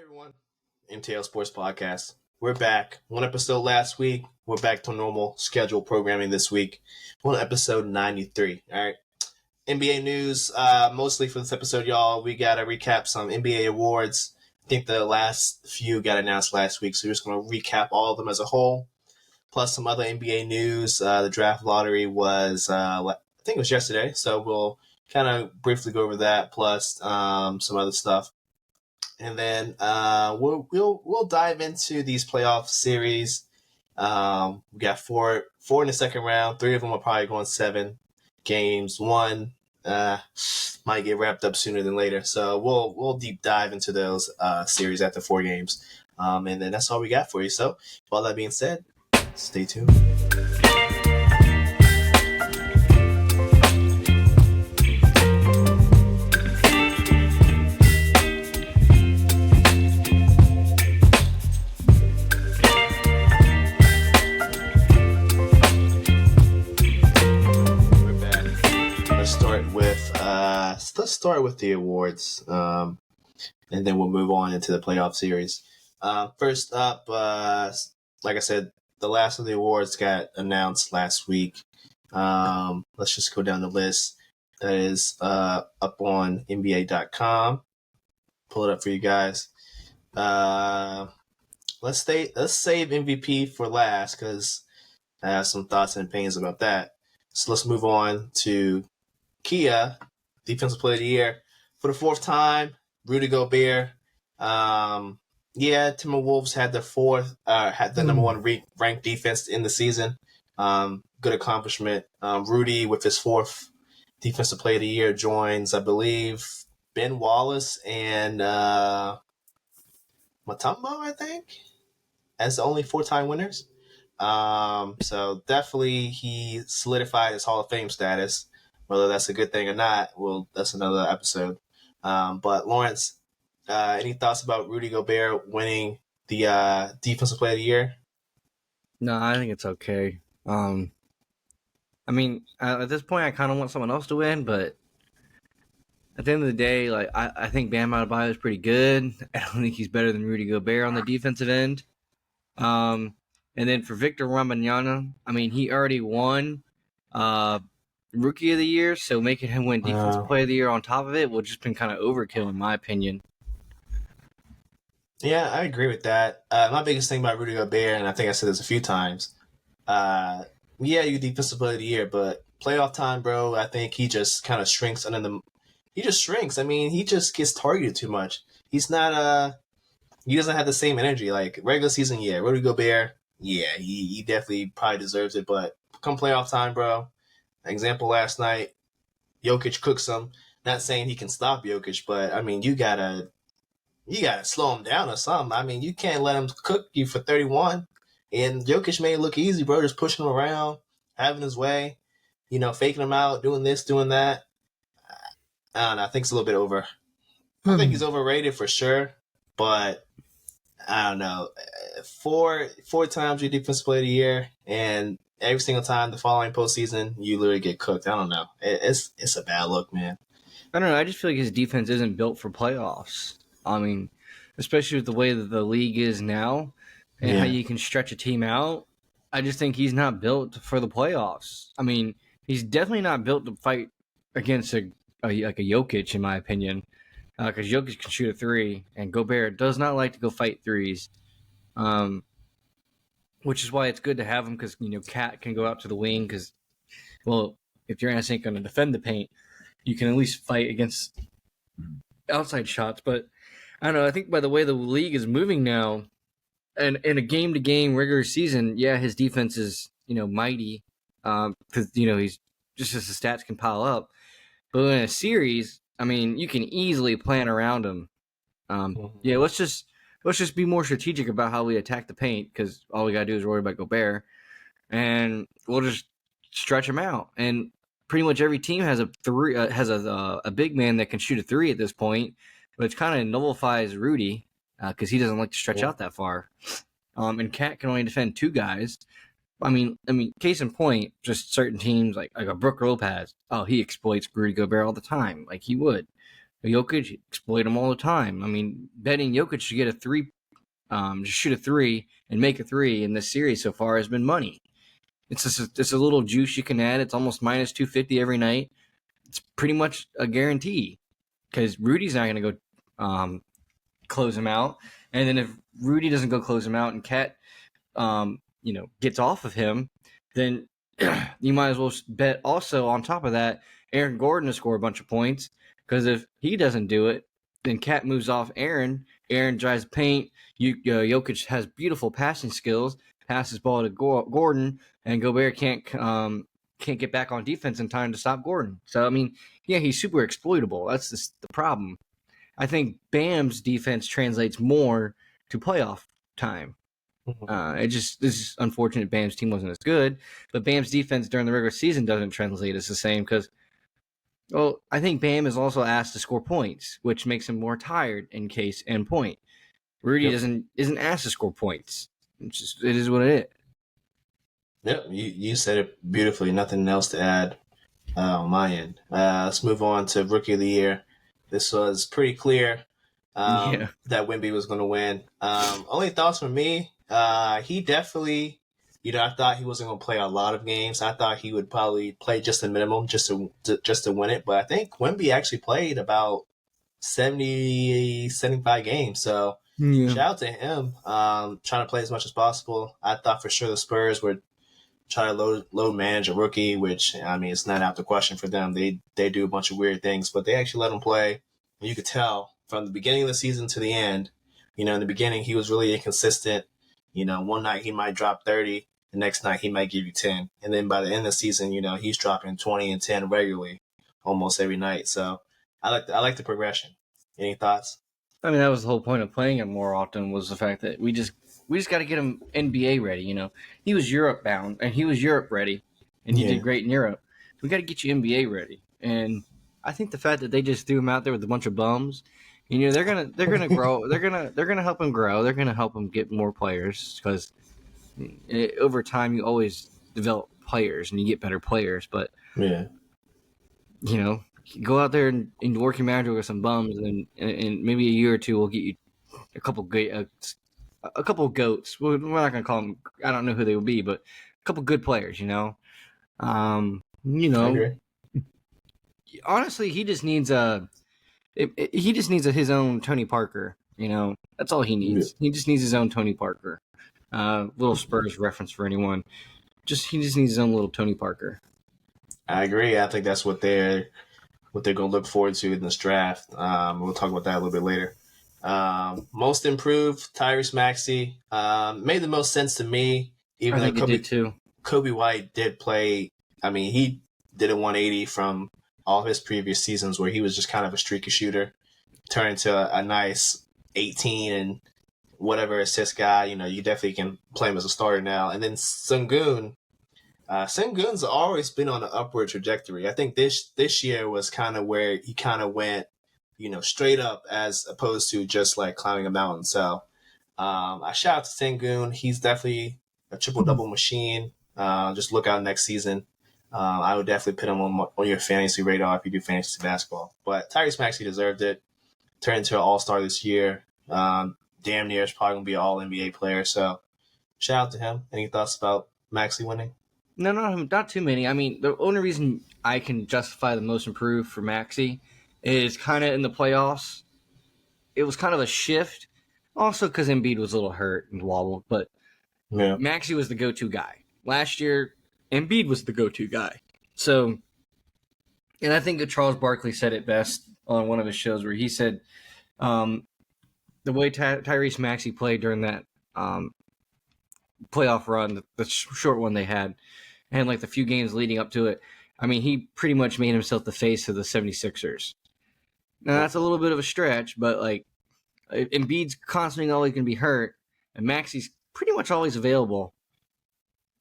everyone. MTL Sports Podcast. We're back. One episode last week. We're back to normal scheduled programming this week. We're on episode 93. All right. NBA news, mostly for this episode, y'all. We got to recap some NBA awards. I think the last few got announced last week, so we're just going to recap all of them as a whole. Plus some other NBA news. The draft lottery was, I think it was yesterday, so we'll kind of briefly go over that, plus some other stuff. And then we'll dive into these playoff series. We got four in the second round. 3 of them are probably going 7 games. 1 might get wrapped up sooner than later. So we'll deep dive into those series after 4 games. And then that's all we got for you. So with all that being said, stay tuned. Let's start with the awards, and then we'll move on into the playoff series. First up, like I said, the last of the awards got announced last week. Let's just go down the list. That is up on NBA.com. Pull it up for you guys. Let's save MVP for last because I have some thoughts and opinions about that. So let's move on to Kia. Defensive Player of the Year for the 4th time. Rudy Gobert. Timberwolves had the number 1 ranked defense in the season. Good accomplishment. Rudy, with his 4th Defensive Player of the Year, joins, I believe, Ben Wallace and Mutombo, I think, as the only 4-time winners. So definitely he solidified his Hall of Fame status. Whether that's a good thing or not, well, that's another episode. But Lawrence, any thoughts about Rudy Gobert winning the Defensive Player of the Year? No, I think it's okay. At this point, I kind of want someone else to win, but at the end of the day, I think Bam Adebayo is pretty good. I don't think he's better than Rudy Gobert on the defensive end. And then for Victor Wembanyama, he already won Rookie of the Year, so making him win Defensive Player of the Year on top of it would just been kind of overkill in my opinion. Yeah, I agree with that. My biggest thing about Rudy Gobert, and I think I said this a few times, you Defensive Player of the Year, but playoff time, bro, I think he just kind of shrinks he just shrinks. He just gets targeted too much. He's not he doesn't have the same energy. Like regular season, Rudy Gobert, he definitely probably deserves it, but come playoff time, bro. Example last night, Jokic cooks him. Not saying he can stop Jokic, but you gotta slow him down or something. You can't let him cook you for 31. And Jokic made it look easy, bro. Just pushing him around, having his way, faking him out, doing this, doing that. I don't know. I think it's a little bit over. I think he's overrated for sure, but I don't know. 4 times your Defensive Player of the Year, and every single time the following postseason, you literally get cooked. I don't know. It's a bad look, man. I don't know. I just feel like his defense isn't built for playoffs. Especially with the way that the league is now and how you can stretch a team out. I just think he's not built for the playoffs. He's definitely not built to fight against a Jokic, in my opinion, because Jokic can shoot a 3, and Gobert does not like to go fight 3s. Which is why it's good to have him because, Cat can go out to the wing because, if Giannis ain't going to defend the paint, you can at least fight against outside shots. But, I don't know, I think by the way the league is moving now, and in a game-to-game regular season, his defense is, mighty because, he's just as the stats can pile up. But in a series, you can easily plan around him. Let's just be more strategic about how we attack the paint because all we got to do is worry about Gobert, and we'll just stretch him out. And pretty much every team has a big man that can shoot a 3 at this point, which kind of nullifies Rudy because he doesn't like to stretch out that far. And Cat can only defend 2 guys. Case in point, just certain teams like a Brook Lopez. Oh, he exploits Rudy Gobert all the time, like he would. Jokic exploit him all the time. I mean, betting Jokic to get a three, just shoot a three and make a three in this series so far has been money. It's a little juice you can add. It's almost minus 250 every night. It's pretty much a guarantee because Rudy's not going to go close him out. And then if Rudy doesn't go close him out and Cat, gets off of him, then you might as well bet also on top of that Aaron Gordon to score a bunch of points because if he doesn't do it, then Cat moves off Aaron. Aaron drives paint. Jokic has beautiful passing skills, passes ball to Gordon, and Gobert can't get back on defense in time to stop Gordon. So I mean, yeah, he's super exploitable. That's just the problem. I think Bam's defense translates more to playoff time. This is unfortunate. Bam's team wasn't as good, but Bam's defense during the regular season doesn't translate as the same because, well, I think Bam is also asked to score points, which makes him more tired in case and point. Rudy isn't asked to score points. It is what it is. Yep, you said it beautifully. Nothing else to add on my end. Let's move on to Rookie of the Year. This was pretty clear that Wemby was going to win. Only thoughts from me, he definitely, I thought he wasn't going to play a lot of games. I thought he would probably play just the minimum just to win it. But I think Wemby actually played about 70, 75 games. So shout out to him trying to play as much as possible. I thought for sure the Spurs would try to load manage a rookie, which, I mean, it's not out the question for them. They do a bunch of weird things, but they actually let him play. And you could tell from the beginning of the season to the end, in the beginning, he was really inconsistent. One night he might drop 30. The next night he might give you 10. And then by the end of the season, he's dropping 20 and 10 regularly almost every night. So I like the progression. Any thoughts? I mean, that was the whole point of playing him more often was the fact that we just got to get him NBA ready. He was Europe bound and he was Europe ready, and he did great in Europe. We got to get you NBA ready, and I think the fact that they just threw him out there with a bunch of bums, they're gonna grow. They're gonna help him grow. They're gonna help him get more players because over time you always develop players and you get better players. But go out there and work your magic with some bums, and maybe a year or two we'll get you a couple of goats. We're not gonna call them. I don't know who they will be, but a couple good players. Honestly, he just needs his own Tony Parker. That's all he needs. He just needs his own Tony Parker. Little Spurs reference for anyone. He just needs his own little Tony Parker. I agree. I think that's what they're going to look forward to in this draft. We'll talk about that a little bit later. Most improved, Tyrese Maxey. Made the most sense to me. Even I think though it did too. Kobe White did play. I mean, he did a 180 from all of his previous seasons where he was just kind of a streaky shooter, turned into a nice 18 and whatever assist guy. You definitely can play him as a starter now. And then Sengun. Sengun's always been on an upward trajectory. I think this year was kind of where he kind of went, straight up as opposed to just like climbing a mountain. So I shout out to Sengun. He's definitely a triple-double machine. Just look out next season. I would definitely put him on your fantasy radar if you do fantasy basketball. But Tyrese Maxey deserved it. Turned into an all-star this year. Damn near is probably going to be an all-NBA player. So shout out to him. Any thoughts about Maxey winning? No, not too many. I mean, the only reason I can justify the most improved for Maxey is kind of in the playoffs. It was kind of a shift. Also because Embiid was a little hurt and wobbled. But Maxey was the go-to guy. Last year, Embiid was the go-to guy. So, and I think that Charles Barkley said it best on one of his shows where he said the way Tyrese Maxey played during that playoff run, the short one they had, and like the few games leading up to it, I mean, he pretty much made himself the face of the 76ers. Now, that's a little bit of a stretch, but like Embiid's constantly always going to be hurt, and Maxey's pretty much always available.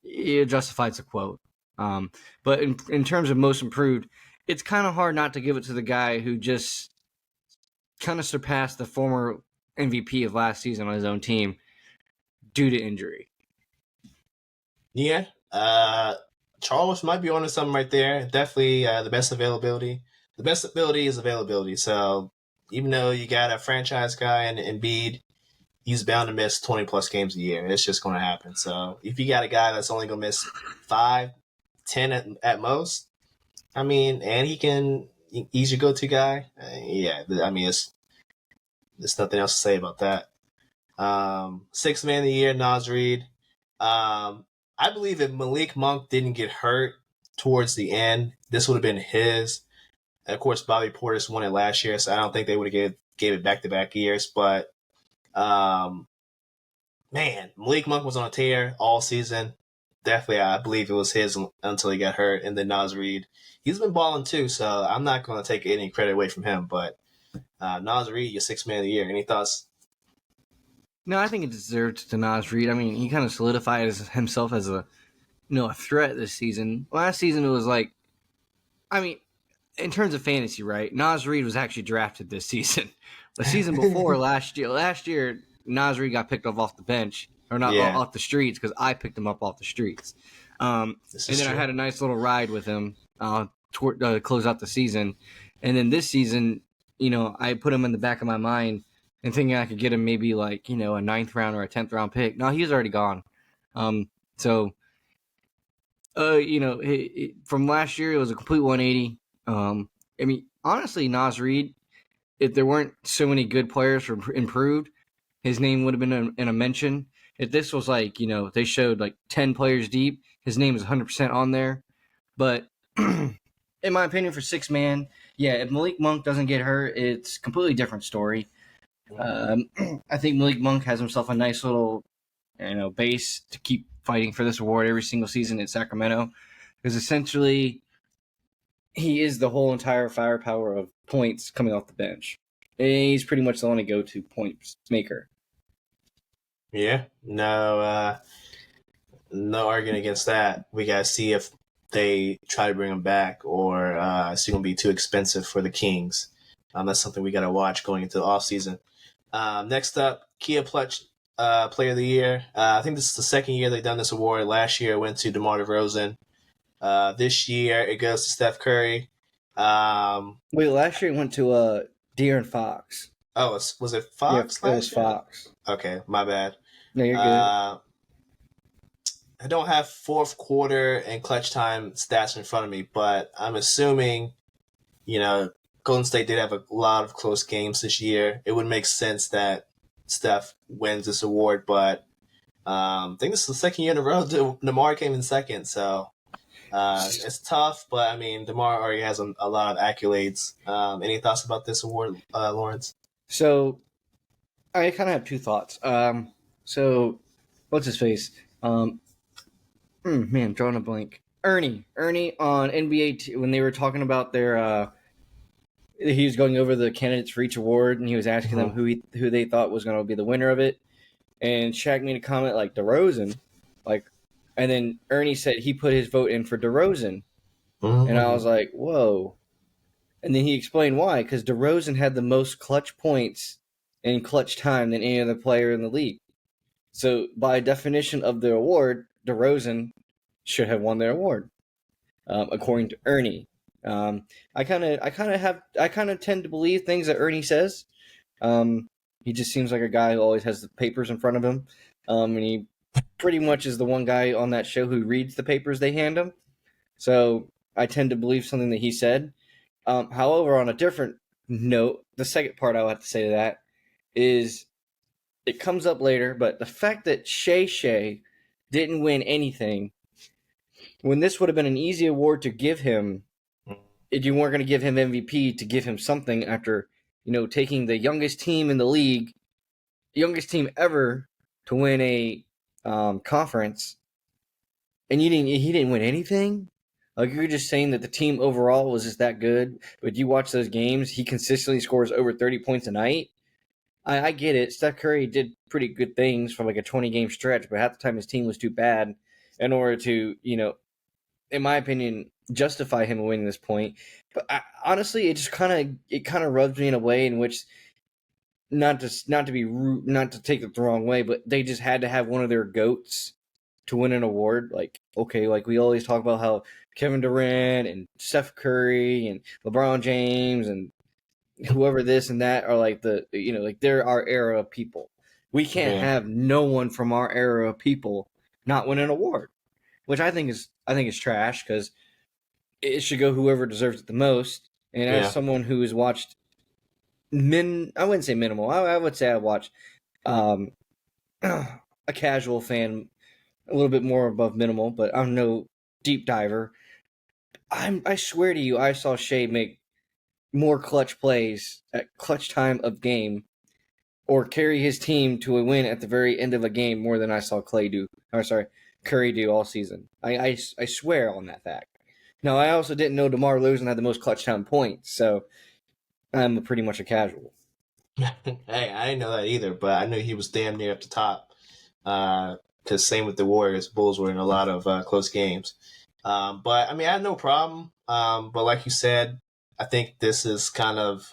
It justifies the quote. But in terms of most improved, it's kind of hard not to give it to the guy who just kind of surpassed the former MVP of last season on his own team due to injury. Yeah. Charles might be onto something right there. Definitely the best availability. the best ability is availability. So even though you got a franchise guy in Embiid, he's bound to miss 20 plus games a year. It's just going to happen. So if you got a guy that's only going to miss 5, 10 at most, I mean, and he's your go-to guy. Yeah, I mean, there's nothing else to say about that. Sixth man of the year, Nas Reed. I believe if Malik Monk didn't get hurt towards the end, this would have been his. And of course, Bobby Portis won it last year, so I don't think they would have gave it back-to-back years. But man, Malik Monk was on a tear all season. Definitely, I believe it was his until he got hurt. And then Nas Reed, he's been balling too, so I'm not going to take any credit away from him. But Nas Reed, your sixth man of the year. Any thoughts? No, I think it deserved to Nas Reed. I mean, he kind of solidified himself as a threat this season. Last season it was like, I mean, in terms of fantasy, right? Nas Reed was actually drafted this season. The season before last year, Nas Reed got picked up off the bench or not off the streets because I picked him up off the streets. And then true. I had a nice little ride with him to close out the season. And then this season, I put him in the back of my mind and thinking I could get him maybe like, a 9th round or a 10th round pick. No, he was already gone. So, from last year, it was a complete 180. I mean, honestly, Nas Reed, if there weren't so many good players for improved, his name would have been in a mention. If this was like, they showed like 10 players deep, his name is 100% on there. But in my opinion, for six man, yeah, if Malik Monk doesn't get hurt, it's a completely different story. I think Malik Monk has himself a nice little, base to keep fighting for this award every single season in Sacramento, because essentially he is the whole entire firepower of points coming off the bench. And he's pretty much the only go-to points maker. Yeah, no arguing against that. We gotta see if they try to bring him back, or it's going to be too expensive for the Kings. That's something we gotta watch going into the off season. Next up, Kia Clutch Player of the Year. I think this is the second year they've done this award. Last year it went to DeMar DeRozan. This year it goes to Steph Curry. Wait, last year it went to De'Aaron Fox. Oh, was it Fox? Yeah, it was Fox. Okay, my bad. No, you're good. I don't have fourth quarter and clutch time stats in front of me, but I'm assuming, Golden State did have a lot of close games this year. It would make sense that Steph wins this award, but I think this is the second year in a row DeMar came in second, so it's tough, but I mean, DeMar already has a lot of accolades. Any thoughts about this award, Lawrence? So, I kind of have two thoughts. So, what's his face? Man, drawing a blank. Ernie on NBA when they were talking about their, he was going over the candidates for each award, and he was asking them who they thought was going to be the winner of it. And Shaq made a comment like DeRozan, and then Ernie said he put his vote in for DeRozan, and I was like, whoa. And then he explained why, because DeRozan had the most clutch points and clutch time than any other player in the league. So by definition of the award, DeRozan should have won their award, according to Ernie. I kind of tend to believe things that Ernie says. He just seems like a guy who always has the papers in front of him, and he pretty much is the one guy on that show who reads the papers they hand him. So I tend to believe something that he said. However, on a different note, the second part I would have to say to that is it comes up later, but the fact that Shea didn't win anything, when this would have been an easy award to give him, if you weren't going to give him MVP, to give him something after, taking the youngest team in the league, youngest team ever to win a conference, and he didn't win anything? Like, you're just saying that the team overall was just that good, but you watch those games, he consistently scores over 30 points a night. I get it. Steph Curry did pretty good things from like a 20-game stretch, but half the time his team was too bad in order to, in my opinion, justify him winning this point. But honestly, it just kind of rubs me in a way in which, not to be rude, not to take it the wrong way, but they just had to have one of their goats to win an award. Like okay, like we always talk about how Kevin Durant and Steph Curry and LeBron James and whoever this and that are like like they're our era of people. We can't Yeah, have no one from our era of people not win an award, which I think is trash because it should go whoever deserves it the most. And as yeah, someone who has watched I wouldn't say minimal. I would say I watched um, a casual fan, a little bit more above minimal, but I'm no deep diver. I swear to you, I saw Shea make more clutch plays at clutch time of game or carry his team to a win at the very end of a game more than I saw Curry do all season. I swear on that fact. Now, I also didn't know DeMar DeRozan had the most clutch time points, so I'm pretty much a casual. hey, I didn't know that either, but I knew he was damn near up the top. Because same with the Warriors, Bulls were in a lot of close games. But I mean, I had no problem. But like you said, I think this is kind of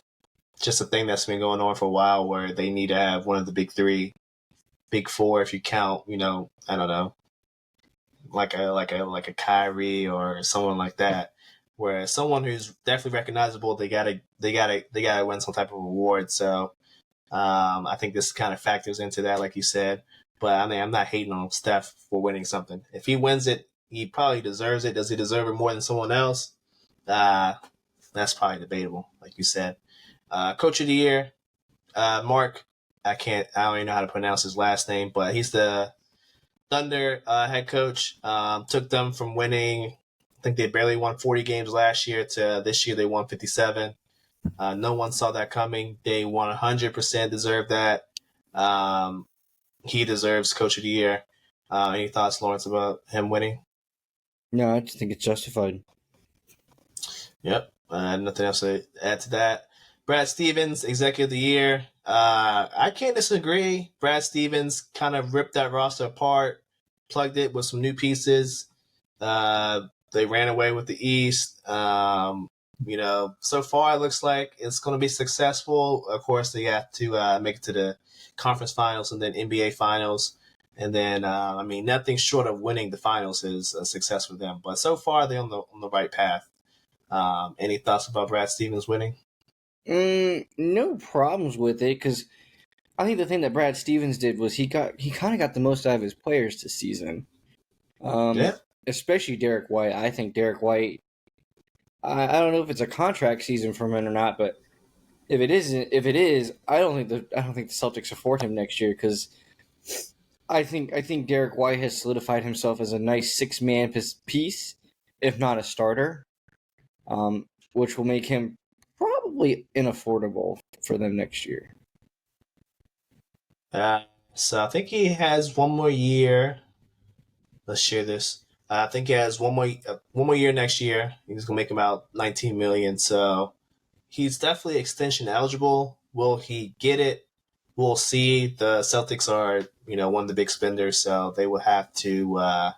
just a thing that's been going on for a while, where they need to have one of the big three, big four, if you count. I don't know, like a Kyrie or someone like that, where someone who's definitely recognizable, they gotta win some type of award. So I think this kind of factors into that, like you said. But I mean, I'm not hating on Steph for winning something. If he wins it, he probably deserves it. Does he deserve it more than someone else? Uh, that's probably debatable, like you said. Coach of the year, Mark. I don't even know how to pronounce his last name, but he's the Thunder head coach. Took them from winning, I think they barely won 40 games last year, to this year they won 57. No one saw that coming. They 100% deserve that. Um, he deserves Coach of the Year. Any thoughts, Lawrence, about him winning? No, I just think it's justified. Yep. Nothing else to add to that. Brad Stevens, Executive of the Year. I can't disagree. Brad Stevens kind of ripped that roster apart, plugged it with some new pieces. They ran away with the East. So far it looks like it's going to be successful. Of course, they have to make it to the conference finals and then NBA finals. And then, nothing short of winning the finals is a success for them. But so far, they're on the right path. Any thoughts about Brad Stevens winning? No problems with it because I think the thing that Brad Stevens did was he kind of got the most out of his players this season. Yeah. Especially Derek White. I think Derek White. I don't know if it's a contract season for him or not, but if it isn't, if it is, I don't think the Celtics afford him next year because I think Derek White has solidified himself as a nice 6-man piece, if not a starter, which will make him probably inaffordable for them next year. Uh, so I think he has one more year. Let's share this. I think he has one more year next year. He's gonna make about 19 million. So he's definitely extension eligible. Will he get it? We'll see. The Celtics are one of the big spenders, so they will have to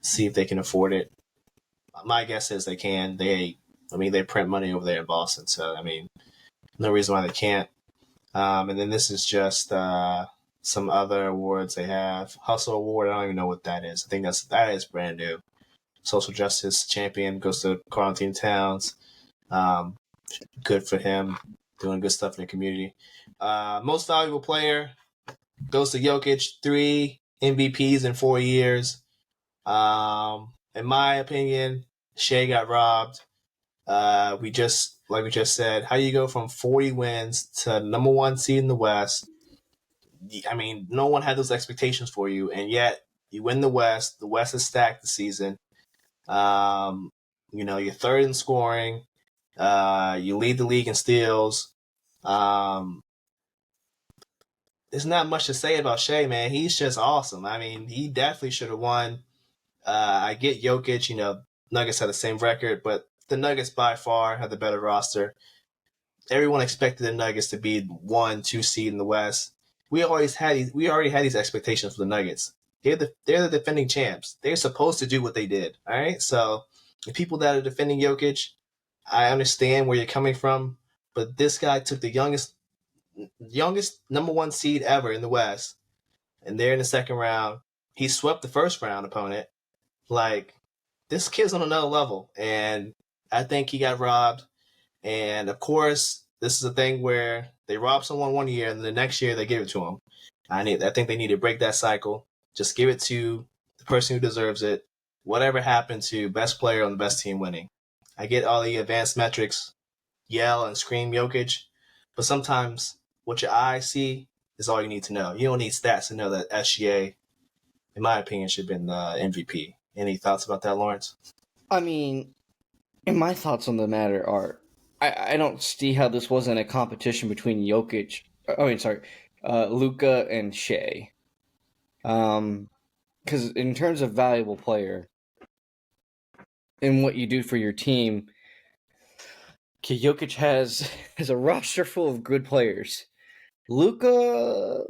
see if they can afford it. My guess is they can. They print money over there in Boston, so no reason why they can't. And then this is just some other awards they have. Hustle Award, I don't even know what that is. I think that is brand new. Social Justice Champion goes to Quarantine Towns. Um, Good for him, doing good stuff in the community. Most Valuable Player goes to Jokic, 3 MVPs in 4 years. In my opinion, Shea got robbed. We just said, how do you go from 40 wins to number one seed in the West? No one had those expectations for you, and yet you win the West. The West is stacked this season. You're third in scoring. You lead the league in steals. Um, there's not much to say about Shea, man. He's just awesome. He definitely should have won. I get Jokic. Nuggets had the same record, but the Nuggets by far had the better roster. Everyone expected the Nuggets to be 1, 2 seed in the West. We already had these expectations for the Nuggets. They're the defending champs. They're supposed to do what they did. All right. So the people that are defending Jokic, I understand where you're coming from, but this guy took the youngest number one seed ever in the West, and they're in the second round. He swept the first round opponent, Like, this kid's on another level, and I think he got robbed. And of course, this is a thing where they rob someone one year, and then the next year they give it to him. I think they need to break that cycle. Just give it to the person who deserves it. Whatever happened to best player on the best team winning? I get all the advanced metrics, yell and scream Jokic, but sometimes what your eyes see is all you need to know. You don't need stats to know that SGA, in my opinion, should have been the MVP. Any thoughts about that, Lawrence? I mean, and my thoughts on the matter are, I don't see how this wasn't a competition between Jokic. Oh, I mean, sorry, Luca and Shea. Because in terms of valuable player and what you do for your team, Jokic has a roster full of good players. Luca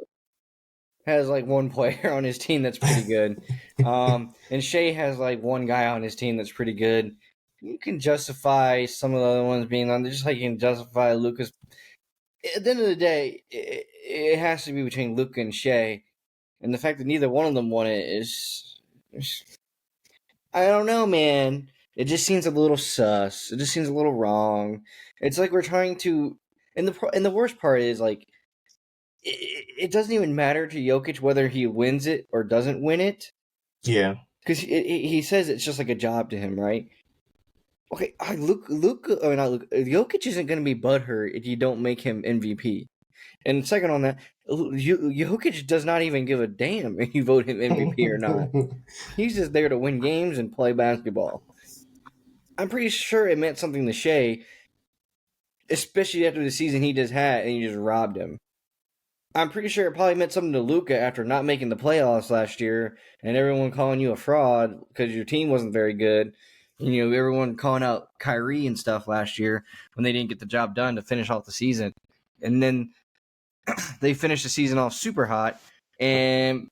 has like one player on his team that's pretty good. And Shea has like one guy on his team that's pretty good. You can justify some of the other ones being on there, just like you can justify Luca's. At the end of the day, it has to be between Luca and Shea. And the fact that neither one of them won it is. I don't know, man. It just seems a little sus. It just seems a little wrong. It's like we're trying to. And the worst part is, like, it doesn't even matter to Jokic whether he wins it or doesn't win it. Yeah. Because he says it's just like a job to him, right? Okay, Luke, or not Luke. Jokic isn't going to be butthurt if you don't make him MVP. And second on that, Jokic does not even give a damn if you vote him MVP or not. He's just there to win games and play basketball. I'm pretty sure it meant something to Shea, especially after the season he just had and you just robbed him. I'm pretty sure it probably meant something to Luca after not making the playoffs last year and everyone calling you a fraud because your team wasn't very good. You know, everyone calling out Kyrie and stuff last year when they didn't get the job done to finish off the season. And then they finished the season off super hot. And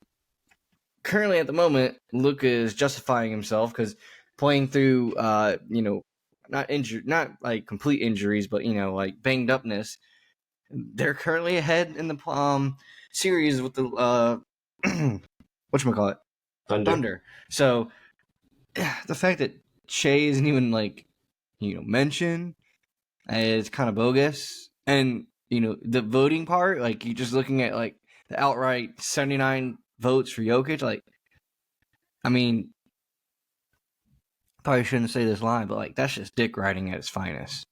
currently at the moment, Luca is justifying himself because playing through, not injured, not like complete injuries, but, like banged upness. They're currently ahead in the series with the whatchamacallit? Thunder. So the fact that Shea isn't even like mentioned is kind of bogus. And the voting part, like you just looking at like the outright 79 votes for Jokic, like I mean, probably shouldn't say this line, but like that's just dick riding at its finest.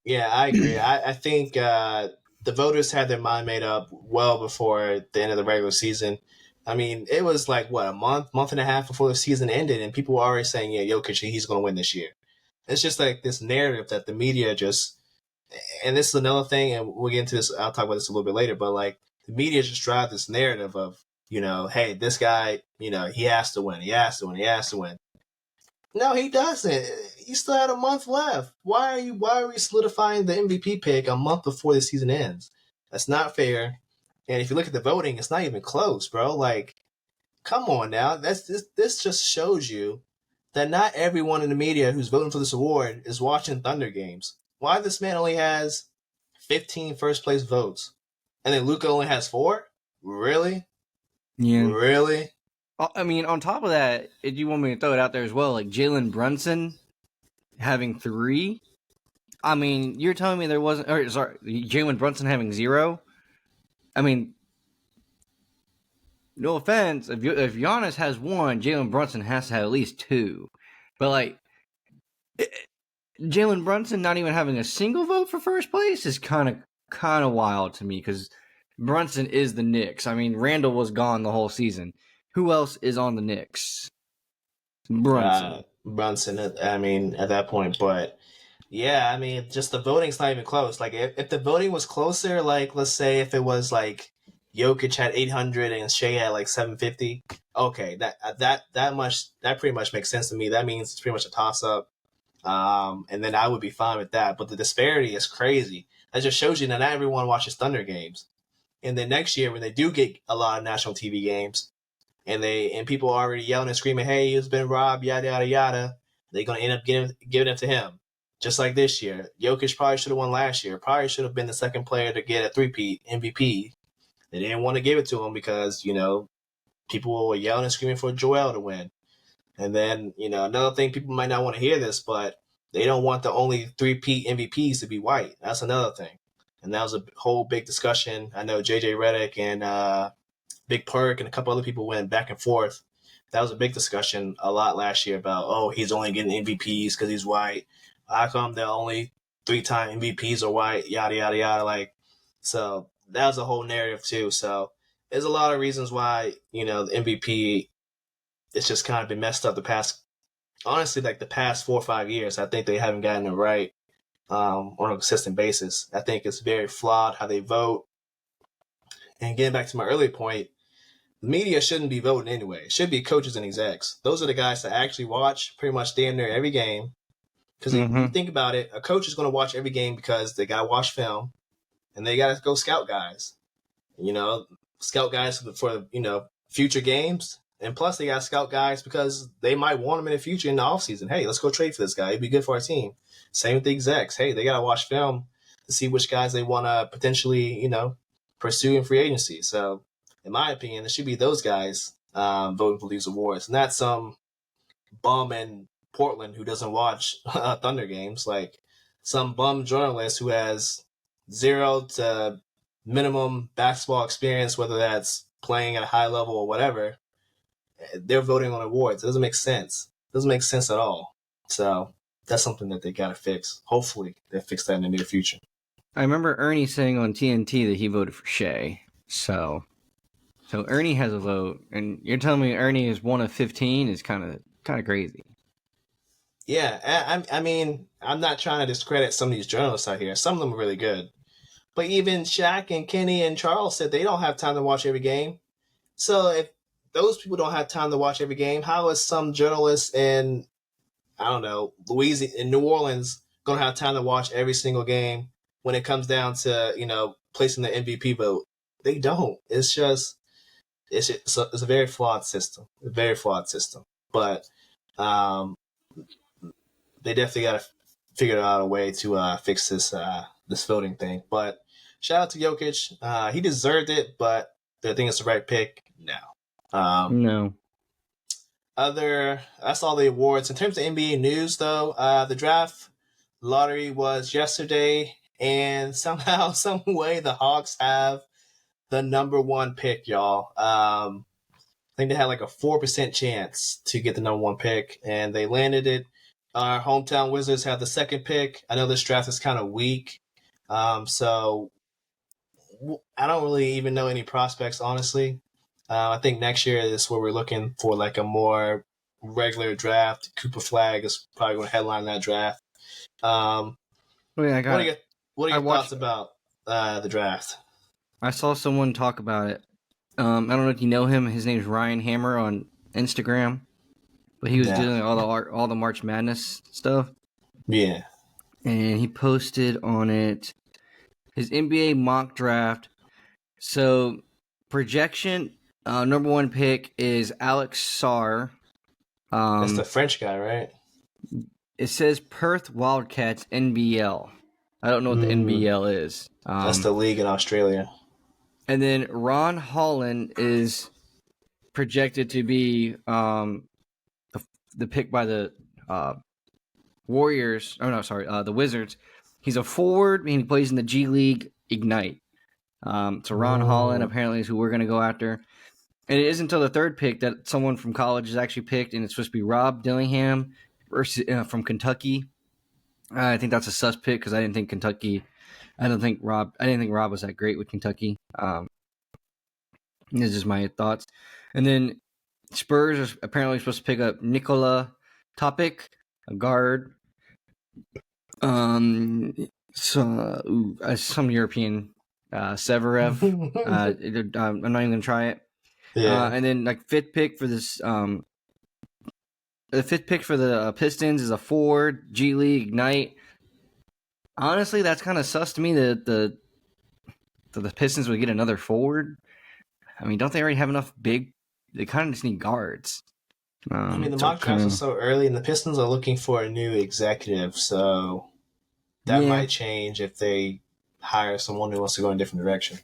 Yeah, I agree. I think the voters had their mind made up well before the end of the regular season. I mean, it was like, what, a month and a half before the season ended, and people were already saying, yeah, Jokic, he's going to win this year. It's just like this narrative that the media just, and this is another thing, and we'll get into this, I'll talk about this a little bit later, but like the media just drive this narrative of, hey, this guy, he has to win, he has to win, he has to win. No, he doesn't. He still had a month left. Why are we solidifying the MVP pick a month before the season ends? That's not fair. And if you look at the voting, it's not even close, bro. Like, come on now. This just shows you that not everyone in the media who's voting for this award is watching Thunder games. Why this man only has 15 first place votes, and then Luca only has 4? Really? Yeah. Really? I mean, on top of that, if you want me to throw it out there as well, like Jalen Brunson having 3. I mean, you're telling me there wasn't, or sorry, Jalen Brunson having 0. I mean, no offense, if Giannis has 1, Jalen Brunson has to have at least 2. But like, Jalen Brunson not even having a single vote for first place is kind of wild to me because Brunson is the Knicks. I mean, Randall was gone the whole season. Who else is on the Knicks? Brunson. Brunson, I mean, at that point. But yeah, I mean, just the voting's not even close. Like, if the voting was closer, like, let's say if it was like Jokic had 800 and Shea had like 750, okay, that pretty much makes sense to me. That means it's pretty much a toss up. And then I would be fine with that. But the disparity is crazy. That just shows you that not everyone watches Thunder games. And then next year, when they do get a lot of national TV games, and people are already yelling and screaming, "Hey, he's been robbed," yada yada yada, they're gonna end up giving it to him. Just like this year, Jokic probably should have won last year. Probably should have been the second player to get a three-peat MVP. They didn't want to give it to him because people were yelling and screaming for Joel to win. And then, another thing, people might not want to hear this, but they don't want the only three-peat MVPs to be white. That's another thing. And that was a whole big discussion. I know JJ Redick and Big Perk and a couple other people went back and forth. That was a big discussion a lot last year about, oh, he's only getting MVPs because he's white. How come the only 3-time MVPs are white? Yada, yada, yada. So that was a whole narrative too. So there's a lot of reasons why, the MVP, it's just kind of been messed up the past 4 or 5 years. I think they haven't gotten it right on a consistent basis. I think it's very flawed how they vote. And getting back to my earlier point, the media shouldn't be voting anyway. It should be coaches and execs. Those are the guys that actually watch pretty much damn near every game. Because if you think about it, a coach is going to watch every game because they got to watch film and they got to go scout guys. Scout guys for future games. And plus, they got to scout guys because they might want them in the future in the offseason. Hey, let's go trade for this guy. It'd be good for our team. Same with the execs. Hey, they got to watch film to see which guys they want to potentially, pursue in free agency. So, in my opinion, it should be those guys voting for these awards, not some bum in Portland who doesn't watch Thunder games, like some bum journalist who has 0 to minimum basketball experience, whether that's playing at a high level or whatever. They're voting on awards. It doesn't make sense. It doesn't make sense at all. So that's something that they got to fix. Hopefully they fix that in the near future. I remember Ernie saying on TNT that he voted for Shea. So Ernie has a vote, and you're telling me Ernie is 1 of 15 is kind of crazy. Yeah, I mean, I'm not trying to discredit some of these journalists out here. Some of them are really good. But even Shaq and Kenny and Charles said they don't have time to watch every game. So if those people don't have time to watch every game, how is some journalists in, I don't know, Louisiana, in New Orleans, going to have time to watch every single game when it comes down to, placing the MVP vote? They don't. It's a very flawed system. A very flawed system. But they definitely got to figure out a way to fix this voting thing. But shout out to Jokic. He deserved it, but do I think it's the right pick? No. No. That's all the awards. In terms of NBA news, though, the draft lottery was yesterday, and somehow, some way, the Hawks have the number 1 pick, y'all. I think they had like a 4% chance to get the number 1 pick, and they landed it. Our hometown Wizards have the 2nd pick. I know this draft is kind of weak, so I don't really even know any prospects, honestly. I think next year is where we're looking for like a more regular draft. Cooper Flag is probably going to headline that draft. What are your thoughts about the draft? I saw someone talk about it. I don't know if you know him. His name's Ryan Hammer on Instagram, but he was doing all the March Madness stuff. Yeah, and he posted on it his NBA mock draft. So projection, number 1 pick is Alex Sarr. That's the French guy, right? It says Perth Wildcats NBL. I don't know what the NBL is. That's the league in Australia. And then Ron Holland is projected to be the pick by the Warriors. Oh no, sorry, the Wizards. He's a forward and he plays in the G League Ignite. So Ron Holland apparently is who we're going to go after. And it isn't until the 3rd pick that someone from college is actually picked, and it's supposed to be Rob Dillingham versus, from Kentucky. I think that's a sus pick because I didn't think Rob was that great with Kentucky. This is just my thoughts. And then Spurs are apparently supposed to pick up Nikola Topic, a guard. Some European Severev. I'm not even gonna try it. Yeah. And then like 5th pick for this. The 5th pick for the Pistons is a forward, G League Ignite. Honestly, that's kind of sus to me that the Pistons would get another forward. I mean, don't they already have enough big? They kind of just need guards. I mean, the mock drafts are so early, and the Pistons are looking for a new executive, so that might change if they hire someone who wants to go in a different direction.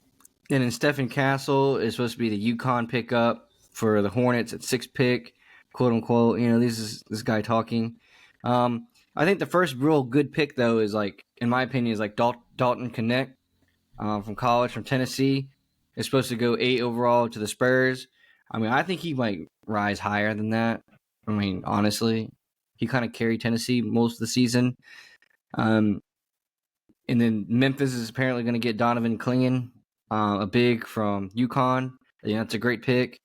And then Stephen Castle is supposed to be the UConn pickup. for the Hornets at 6th pick, quote unquote. This is this guy talking. I think the first real good pick though is in my opinion, is Dalton Connect from college from Tennessee. Is supposed to go 8 overall to the Spurs. I think he might rise higher than that. Honestly, he kind of carried Tennessee most of the season. And then Memphis is apparently going to get Donovan Clingan, a big from UConn. That's a great pick.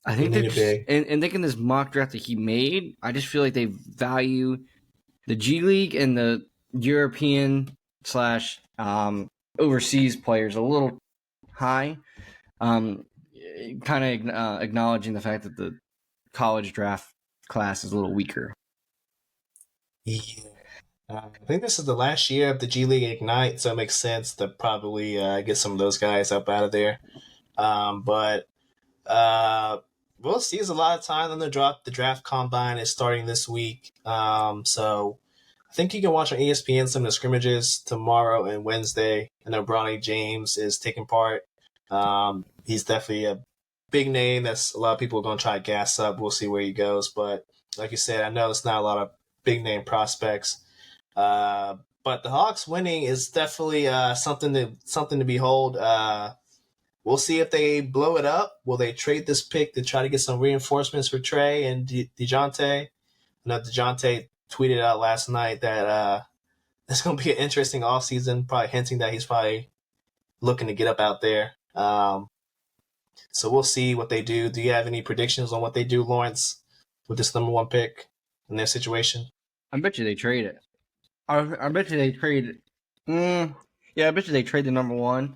I think He needed big. and thinking this mock draft that he made, I just feel like they value the G League and the European / overseas players a little high. Kind of acknowledging the fact that the college draft class is a little weaker. Yeah. I think this is the last year of the G League Ignite, so it makes sense to probably get some of those guys up out of there. But we'll see. There's a lot of time on the draft. The draft combine is starting this week. So I think you can watch on ESPN some of the scrimmages tomorrow and Wednesday. I know Bronny James is taking part. He's definitely a big name. That's a lot of people are going to try to gas up. We'll see where he goes. But like you said, I know it's not a lot of big name prospects. But the Hawks winning is definitely something to behold. We'll see if they blow it up. Will they trade this pick to try to get some reinforcements for Trey and DeJounte? I know DeJounte tweeted out last night that it's going to be an interesting offseason, probably hinting that he's probably looking to get up out there. So we'll see what they do. Do you have any predictions on what they do, Lawrence, with this number 1 pick in their situation? I bet you they trade it. I bet you they trade. I bet you they trade the number 1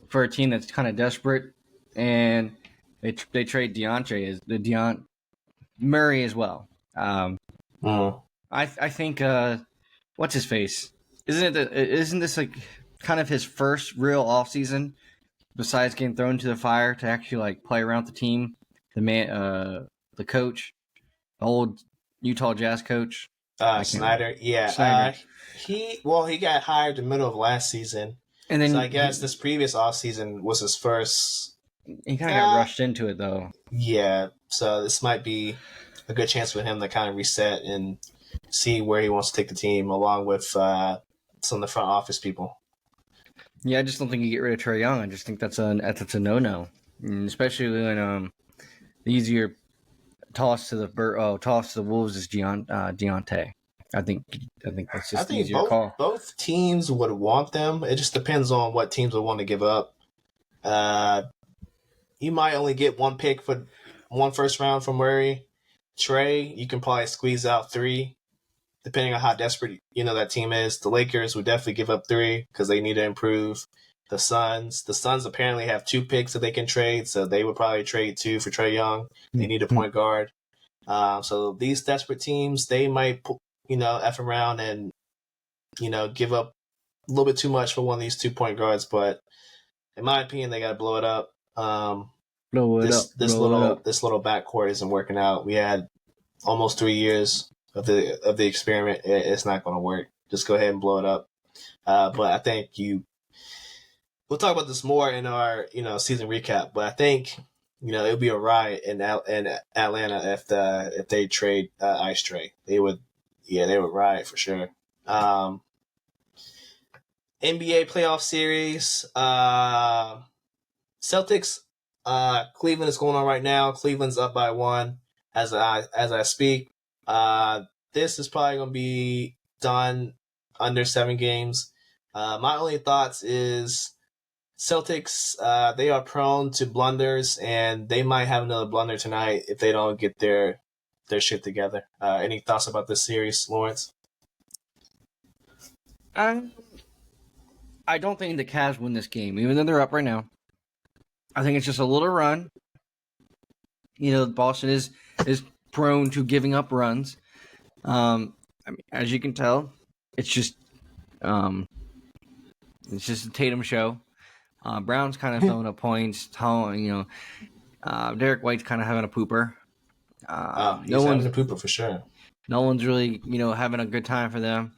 for a team that's kind of desperate, and they trade Murray as well. I think what's his face? Isn't this kind of his first real offseason besides getting thrown to the fire to actually play around with the team? The coach, the old Utah Jazz coach. Snyder, yeah. Snyder. He got hired in the middle of last season. And then so I guess this previous offseason was his first. He kind of got rushed into it, though. Yeah, so this might be a good chance for him to kind of reset and see where he wants to take the team, along with some of the front office people. Yeah, I just don't think you get rid of Trae Young. I just think that's a no-no, especially when the easier toss to the Wolves is Deontay. I think that's just an easier call. Both teams would want them. It just depends on what teams would want to give up. You might only get 1 pick for 1 first round from Murray. Trae, you can probably squeeze out 3, depending on how desperate that team is. The Lakers would definitely give up 3 because they need to improve. The Suns apparently have 2 picks that they can trade, so they would probably trade 2 for Trae Young. They need a point guard. So these desperate teams, they might F around and give up a little bit too much for one of these 2 point guards. But in my opinion, they got to blow it up. This little backcourt isn't working out. We had almost 3 years of the experiment. It's not going to work. Just go ahead and blow it up. But I think we'll talk about this more in our season recap. But I think it'll be a riot in Atlanta if they trade Ice Trae. They would riot for sure. NBA playoff series. Celtics. Cleveland is going on right now. Cleveland's up by 1 as I speak. This is probably going to be done under 7 games. My only thoughts is Celtics, they are prone to blunders, and they might have another blunder tonight if they don't get their shit together. Any thoughts about this series, Lawrence? I don't think the Cavs win this game, even though they're up right now. I think it's just a little run. Boston is prone to giving up runs. As you can tell, it's just a Tatum show. Brown's kind of throwing up points. Derek White's kind of having a pooper. He's having a pooper for sure. No one's really, having a good time for them.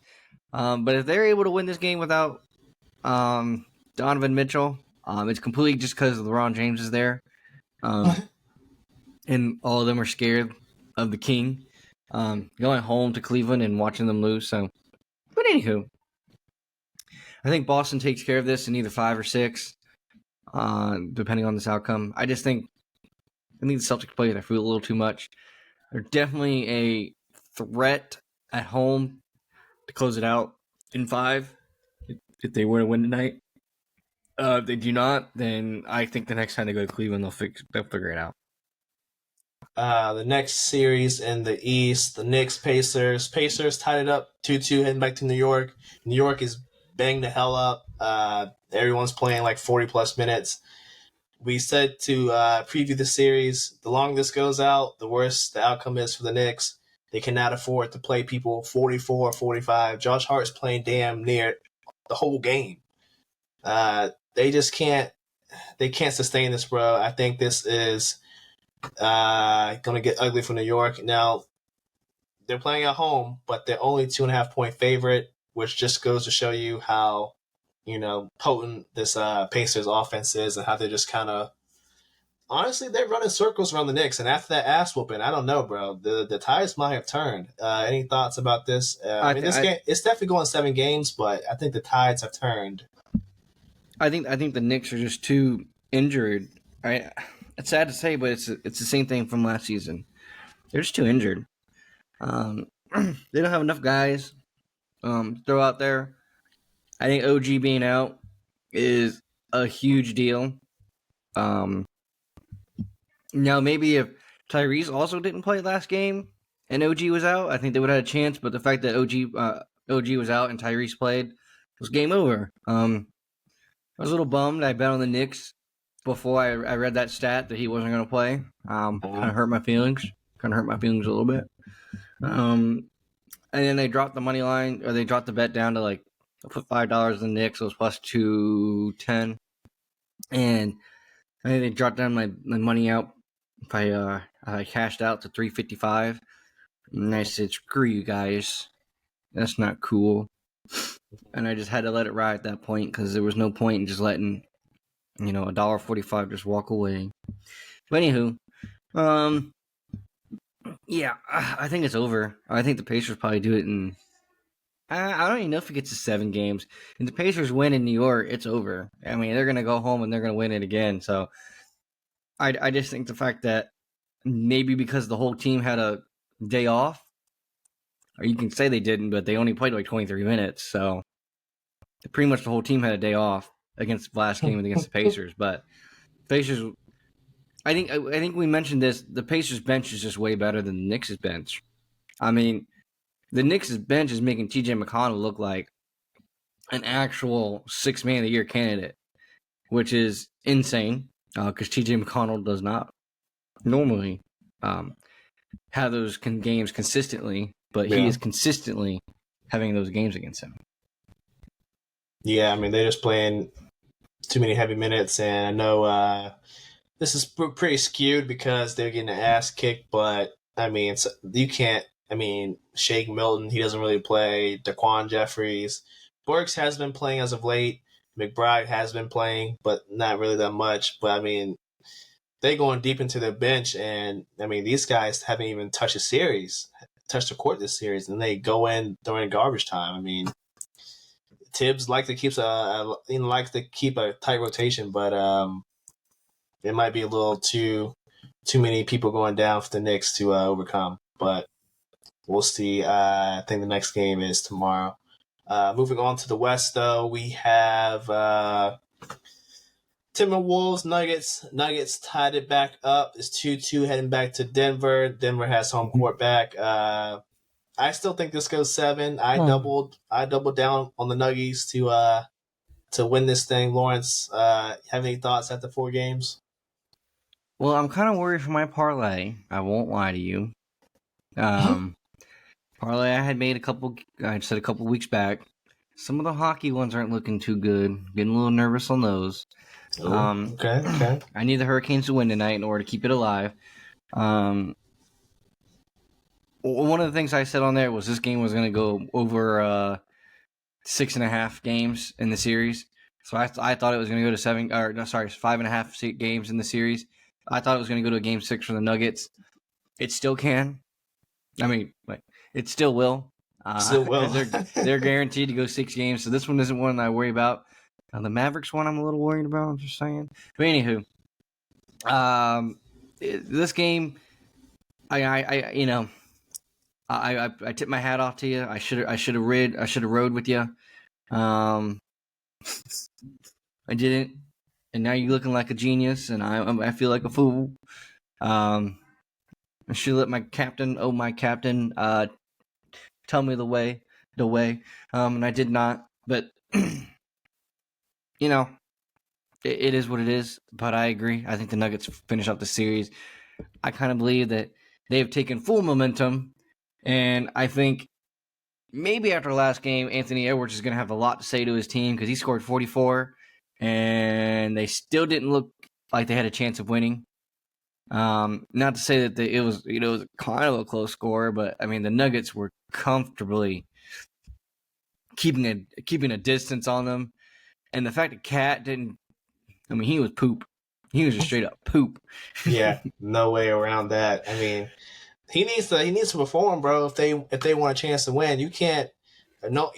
But if they're able to win this game without Donovan Mitchell, it's completely just because LeBron James is there. and all of them are scared of the King. Going home to Cleveland and watching them lose. So, but anywho, I think Boston takes care of this in either 5 or 6, depending on this outcome. I think the Celtics play their foot a little too much. They're definitely a threat at home to close it out in 5 if they were to win tonight. If they do not, then I think the next time they go to Cleveland, they'll figure it out. The next series in the East, the Knicks Pacers. Pacers tied it up 2-2, heading back to New York. New York is banged the hell up. Everyone's playing like 40 plus minutes. We said to preview the series, the longer this goes out, the worse the outcome is for the Knicks. They cannot afford to play people 44, 45. Josh Hart's playing damn near the whole game. They just can't. They can't sustain this, bro. I think this is going to get ugly for New York. Now, they're playing at home, but they're only 2.5-point favorite, which just goes to show you how, potent this Pacers offense is and how they're just kind of, honestly, they're running circles around the Knicks. And after that ass whooping, I don't know, bro. The tides might have turned. Any thoughts about this? This game, it's definitely going 7 games, but I think the tides have turned. I think the Knicks are just too injured. It's sad to say, but it's the same thing from last season. They're just too injured. They don't have enough guys to throw out there. I think OG being out is a huge deal. Now maybe if Tyrese also didn't play last game and OG was out, I think they would have had a chance. But the fact that OG was out and Tyrese played was game over. I was a little bummed. I bet on the Knicks before I read that stat that he wasn't going to play. Kind of hurt my feelings. Kind of hurt my feelings a little bit. And then they dropped the money line, or they dropped the bet down to I put $5 in the Knicks. It was plus 210, and I think they dropped down my money out. If I cashed out to 355, and I said, "Screw you guys, that's not cool." And I just had to let it ride at that point because there was no point in just letting $1.45 just walk away. But anywho, yeah, I think it's over. I think the Pacers probably do it in. I don't even know if it gets to 7 games. And the Pacers win in New York, it's over. I mean, they're gonna go home and they're gonna win it again. So, I just think the fact that maybe because the whole team had a day off, or you can say they didn't, but they only played like 23 minutes. So, pretty much the whole team had a day off against the last game against the Pacers. But Pacers, I think we mentioned this. The Pacers bench is just way better than the Knicks' bench. I mean, the Knicks' bench is making T.J. McConnell look like an actual 6th Man of the Year candidate, which is insane because T.J. McConnell does not normally have those games consistently, but he is consistently having those games against him. Yeah, I mean, they're just playing too many heavy minutes, and I know this is pretty skewed because they're getting an ass kicked, but, I mean, you can't, Shake Milton, he doesn't really play. Daquan Jeffries. Burks has been playing as of late. McBride has been playing, but not really that much. But, they going deep into their bench, and, these guys haven't even touched the court this series, and they go in during garbage time. Tibbs likes to keep a tight rotation, but it might be a little too many people going down for the Knicks to overcome. But we'll see. I think the next game is tomorrow. Moving on to the West, though, we have Timberwolves, Nuggets. Nuggets tied it back up. It's 2-2 heading back to Denver. Denver has home court back. I still think this goes 7. I doubled down on the Nuggies to win this thing. Lawrence, have any thoughts after 4 games? Well, I'm kind of worried for my parlay. I won't lie to you. Parlay I had made I said a couple weeks back. Some of the hockey ones aren't looking too good. Getting a little nervous on those. Okay. I need the Hurricanes to win tonight in order to keep it alive. One of the things I said on there was this game was going to go over 6.5 games in the series. So I thought it was going to go to 5.5 games in the series. I thought it was going to go to a game 6 for the Nuggets. It still can. I mean, it still will. Still will. Because they're guaranteed to go 6 games. So this one isn't one that I worry about. The Mavericks one I'm a little worried about. I'm just saying. But anywho, this game, I tip my hat off to you. I should have rode with you. I didn't, and now you're looking like a genius, and I feel like a fool. I should let my captain, tell me the way, and I did not. But it is what it is. But I agree. I think the Nuggets finish up the series. I kind of believe that they have taken full momentum, and I think maybe after the last game, Anthony Edwards is going to have a lot to say to his team because he scored 44, and they still didn't look like they had a chance of winning. Not to say that it was kind of a close score, but I mean the Nuggets were comfortably keeping a distance on them, and the fact that Cat didn't. I mean, he was poop. He was just straight up poop. Yeah, no way around that. I mean, he needs to perform, bro. If they want a chance to win, you can't. No,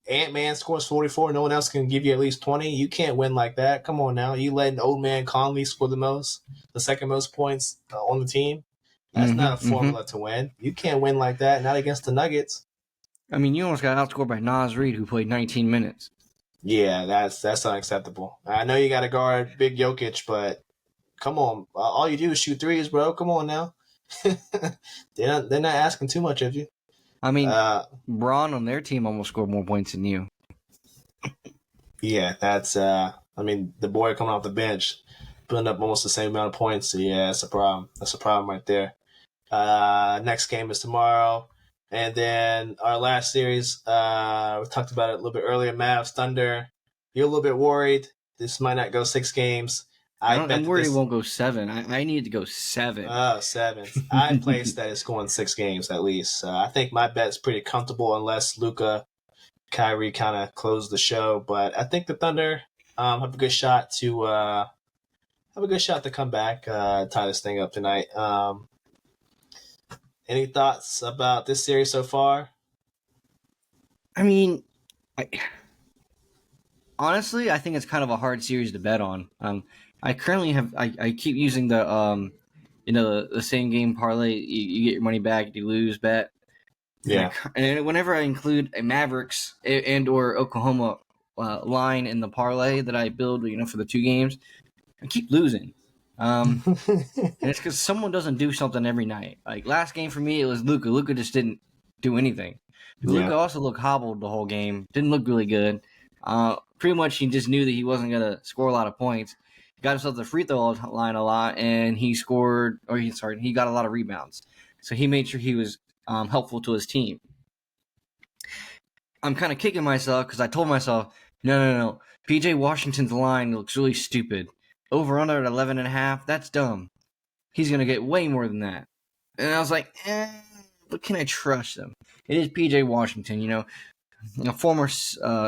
Ant-Man scores 44. No one else can give you at least 20. You can't win like that. Come on now. You letting old man Conley score the second most points on the team. That's not a formula to win. You can't win like that. Not against the Nuggets. I mean, you almost got outscored by Naz Reid, who played 19 minutes. Yeah, that's unacceptable. I know you got to guard big Jokic, but come on. All you do is shoot threes, bro. Come on now. They're not asking too much of you. I mean, Braun on their team almost scored more points than you. Yeah, that's. I mean, the boy coming off the bench, putting up almost the same amount of points. So yeah, that's a problem. That's a problem right there. Next game is tomorrow, and then our last series. We talked about it a little bit earlier. Mavs Thunder. You're a little bit worried. This might not go 6 games. I'm worried it won't go 7. I need it to go 7. 7. I placed that it's going 6 games at least. I think my bet's pretty comfortable unless Luka, Kyrie kind of close the show. But I think the Thunder have a good shot to come back, tie this thing up tonight. Any thoughts about this series so far? I mean, honestly, I think it's kind of a hard series to bet on. I currently have I keep using the the same game parlay. You get your money back, you lose bet. Yeah. And whenever I include a Mavericks and or Oklahoma line in the parlay that I build, for the 2 games, I keep losing. And it's because someone doesn't do something every night. Like last game for me, it was Luka. Luka just didn't do anything. Luka also looked hobbled the whole game. Didn't look really good. Pretty much he just knew that he wasn't going to score a lot of points. He got himself the free throw line a lot, and he got a lot of rebounds. So he made sure he was helpful to his team. I'm kind of kicking myself because I told myself, no. PJ Washington's line looks really stupid. Over under at 11.5, that's dumb. He's going to get way more than that. And I was like, but can I trust him? It is PJ Washington, a former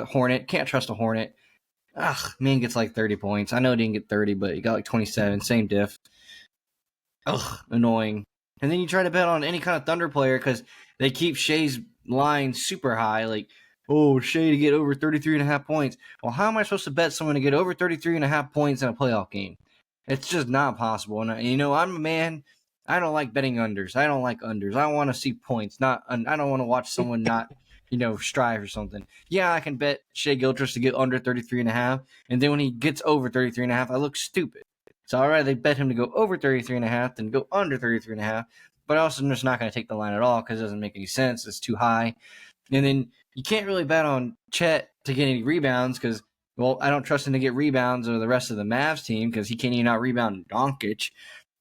Hornet. Can't trust a Hornet. Ugh, man gets like 30 points. I know he didn't get 30, but he got like 27. Same diff. Ugh, annoying. And then you try to bet on any kind of Thunder player because they keep Shea's line super high. Like, Shea to get over 33.5 points. Well, how am I supposed to bet someone to get over 33.5 points in a playoff game? It's just not possible. And, I'm a man. I don't like betting unders. I don't like unders. I want to see points. I don't want to watch someone not strive or something. Yeah, I can bet Shea Gilchrist to get under 33.5, and then when he gets over 33.5, I look stupid. So I'd rather bet him to go over 33.5 than go under 33.5. But also, I'm just not going to take the line at all because it doesn't make any sense. It's too high. And then you can't really bet on Chet to get any rebounds because, I don't trust him to get rebounds or the rest of the Mavs team because he can't even out-rebound Jokic.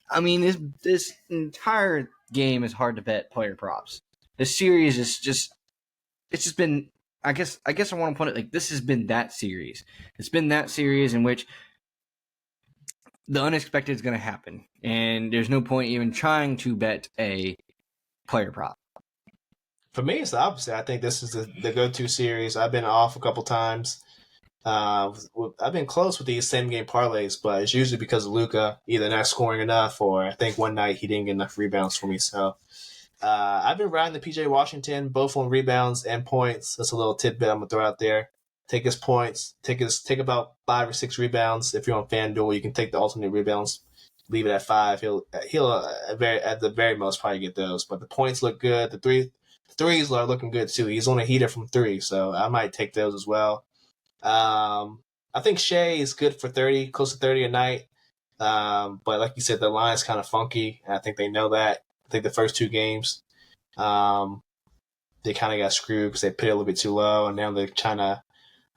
I mean, this entire game is hard to bet player props. This series is just... It's just been, I guess I want to put it like this has been that series. It's been that series in which the unexpected is going to happen. And there's no point even trying to bet a player prop. For me, it's the opposite. I think this is the go-to series. I've been off a couple times. I've been close with these same game parlays, but it's usually because of Luka either not scoring enough, or I think one night he didn't get enough rebounds for me. So I've been riding the PJ Washington both on rebounds and points. That's a little tidbit I'm gonna throw out there. Take his points, take about 5 or 6 rebounds. If you're on FanDuel, you can take the alternate rebounds, leave it at 5. He'll at the very most probably get those. But the points look good. The threes are looking good too. He's on a heater from 3, so I might take those as well. I think Shea is good for 30, close to 30 a night. But like you said, the line's kind of funky. And I think they know that. I think the first 2 games, they kind of got screwed because they put it a little bit too low, and now they're trying to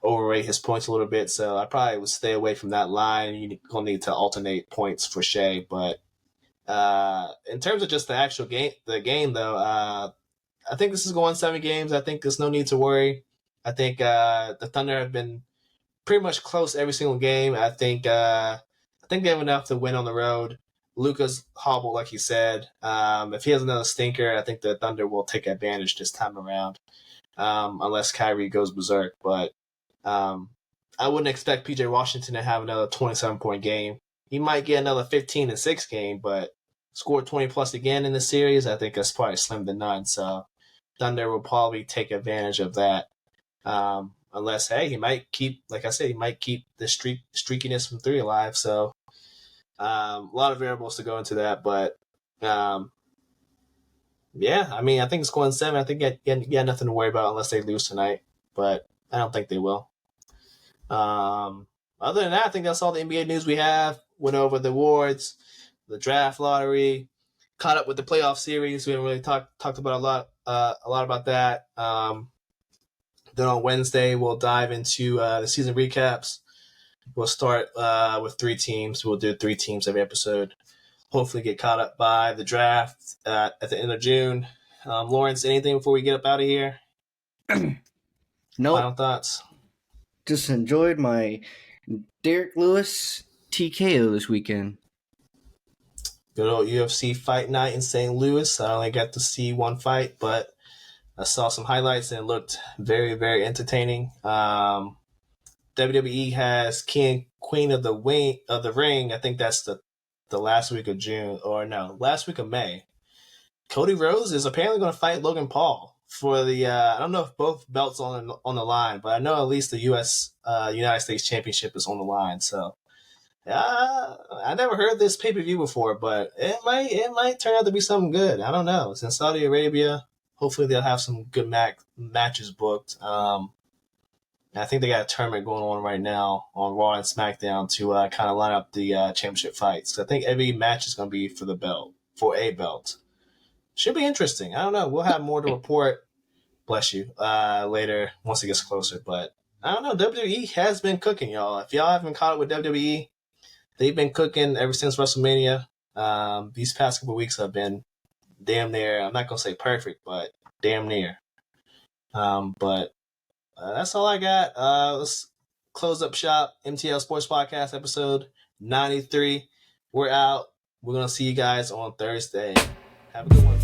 overrate his points a little bit. So I probably would stay away from that line. You're going to need to alternate points for Shea. But in terms of just the actual game, though, I think this is going 7 games. I think there's no need to worry. I think the Thunder have been pretty much close every single game. I think they have enough to win on the road. Luka's hobbled, like you said. If he has another stinker, I think the Thunder will take advantage this time around, unless Kyrie goes berserk. But I wouldn't expect PJ Washington to have another 27-point game. He might get another 15-6 game, but score 20 plus again in the series, I think that's probably slim to none. So Thunder will probably take advantage of that. Unless, hey, he might keep, like I said, the streakiness from 3 alive. So a lot of variables to go into that. But yeah, I mean, I think it's going 7. I think you got nothing to worry about unless they lose tonight. But I don't think they will. Other than that, I think that's all the NBA news we have. Went over the awards, the draft lottery, caught up with the playoff series. We haven't really talked about a lot about that. Then on Wednesday, we'll dive into the season recaps. We'll start with 3 teams. We'll do 3 teams every episode. Hopefully get caught up by the draft at the end of June. Lawrence, anything before we get up out of here? Nope. Final thoughts? Just enjoyed my Derek Lewis TKO this weekend. Good old UFC fight night in St. Louis. I only got to see one fight, but I saw some highlights and it looked very, very entertaining. WWE has Queen of the Ring. I think that's the last week of June, or no, last week of May. Cody Rhodes is apparently going to fight Logan Paul for the. I don't know if both belts on the line, but I know at least the United States Championship is on the line. So I never heard this pay-per-view before, but it might turn out to be something good. I don't know. It's in Saudi Arabia. Hopefully they'll have some good matches booked. I think they got a tournament going on right now on Raw and SmackDown to kind of line up the championship fights. I think every match is going to be for a belt. Should be interesting. I don't know. We'll have more to report. Bless you. Later once it gets closer. But I don't know. WWE has been cooking, y'all. If y'all haven't caught up with WWE, they've been cooking ever since WrestleMania. These past couple of weeks have been damn near. I'm not gonna say perfect, but damn near. But that's all I got. Let's close up shop. MTL Sports Podcast episode 93. We're out. We're gonna see you guys on Thursday. Have a good one.